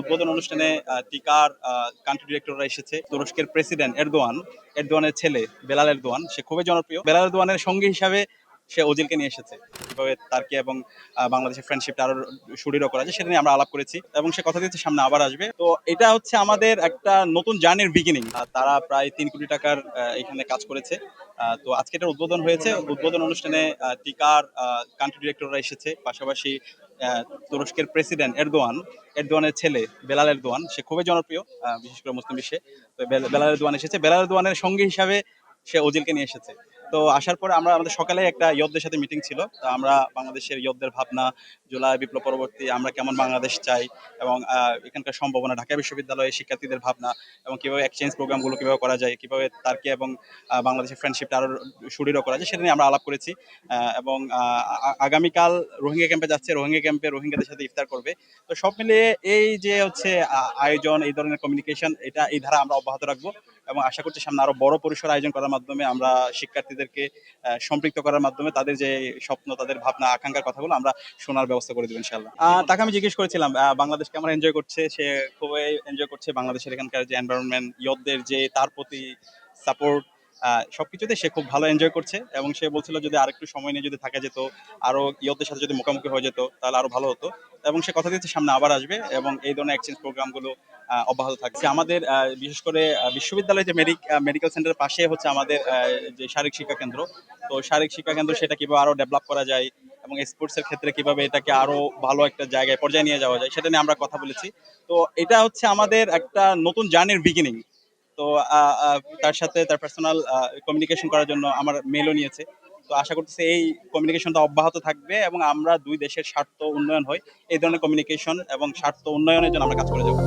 উদ্বোধন অনুষ্ঠানে টিকার কান্ট্রি ডিরেক্টররা এসেছে। তুরস্কের প্রেসিডেন্ট এরদোয়ানের ছেলে বেলাল এরদোয়ান, সে খুবই জনপ্রিয়। বেলাল এরদোয়ানের সঙ্গী হিসাবে সে ওজিলকে নিয়ে এসেছে। কিভাবে তার্কি এবং বাংলাদেশের ফ্রেন্ডশিপটা আরো সুদৃঢ় করা যায় সেটা নিয়ে আমরা আলাপ করেছি এবং সে কথা দিয়েছে সামনে আবার আসবে। তো এটা হচ্ছে আমাদের একটা নতুন জার্নির বিগিনিং। তারা প্রায় ৩ কোটি টাকার এখানে কাজ করেছে। তো আজকে এটার উদ্বোধন হয়েছে। উদ্বোধন অনুষ্ঠানে টিকার কান্ট্রি ডিরেক্টররা এসেছে। পাশাপাশি আহ, তুরস্কের প্রেসিডেন্ট এরদোয়ানের ছেলে বেলাল এরদোয়ান, সে খুবই জনপ্রিয় বিশেষ করে মুসলিম বিশ্বে। তো বেলাল এরদোয়ান এসেছে। বেলাল এরদোয়ানের সঙ্গী হিসাবে সে ওজিলকে নিয়ে এসেছে। তো আসার পরে আমাদের সকালে একটা ইয়দদের সাথে মিটিং ছিল। তো আমরা বাংলাদেশের ইয়দদের ভাবনা, জুলাই বিপ্লব পরবর্তী আমরা কেমন বাংলাদেশ চাই এবং এখানকার সম্ভাবনা, ঢাকা বিশ্ববিদ্যালয়ের শিক্ষার্থীদের ভাবনা এবং কিভাবে এক্সচেঞ্জ প্রোগ্রামগুলো কিভাবে করা যায়, কিভাবে তার্কি এবং বাংলাদেশের ফ্রেন্ডশিপটা আরো সুদৃঢ় করা যায় সেটা নিয়ে আমরা আলাপ করেছি। এবং আগামীকাল রোহিঙ্গা ক্যাম্পে যাচ্ছে, রোহিঙ্গা ক্যাম্পে রোহিঙ্গাদের সাথে ইফতার করবে। তো সব মিলিয়ে এই যে হচ্ছে আয়োজন, এই ধরনের কমিউনিকেশন, এই ধারা আমরা অব্যাহত রাখবো এবং আশা করছি সামনে আরো বড় পরিসর আয়োজন করার মাধ্যমে আমরা শিক্ষার্থীদেরকে সম্পৃক্ত করার মাধ্যমে তাদের যে স্বপ্ন, তাদের ভাবনা, আকাঙ্ক্ষার কথাগুলো আমরা শোনার ব্যবস্থা করে দেবো ইনশাল্লাহ। তাকে আমি জিজ্ঞেস করেছিলাম বাংলাদেশ কেমন এনজয় করছে। সে খুবই এনজয় করছে বাংলাদেশের এখানকার যে এনভায়রনমেন্ট, ইয়তদের যে তার প্রতি সাপোর্ট, সবকিছুতে সে খুব ভালো এনজয় করছে এবং সে বলছিল যদি আরেকটু সময় নিয়ে যদি থাকা যেত, আরো ইয়তদের সাথে যদি মুখোমুখি হয়ে যেত তাহলে আরো ভালো হতো। এবং সে কথা দিয়েছে সামনে আবার আসবে এবং এই ধরনের এক্সচেঞ্জ প্রোগ্রামগুলো অব্যাহত থাকছে। আমাদের বিশেষ করে বিশ্ববিদ্যালয়ের যে মেডিকেল সেন্টারের পাশে হচ্ছে আমাদের যে শারীরিক শিক্ষা কেন্দ্র। তো শারীরিক শিক্ষা কেন্দ্র সেটা কিভাবে আরো ডেভেলপ করা যায় এবং স্পোর্টস এর ক্ষেত্রে কিভাবে এটাকে আরো ভালো একটা জায়গায় পর্যায়ে নিয়ে যাওয়া যায় সেটা নিয়ে আমরা কথা বলেছি। তো এটা হচ্ছে আমাদের একটা নতুন জার্নির বিগিনিং। তো তার সাথে তার পার্সোনাল কমিউনিকেশন করার জন্য আমার মেলও নিয়েছে। তো আশা করতেছি এই কমিউনিকেশনটা অব্যাহত থাকবে এবং আমরা দুই দেশের স্বার্থ উন্নয়ন হয় এই ধরনের কমিউনিকেশন এবং স্বার্থ উন্নয়নের জন্য আমরা কাজ করে যাবো।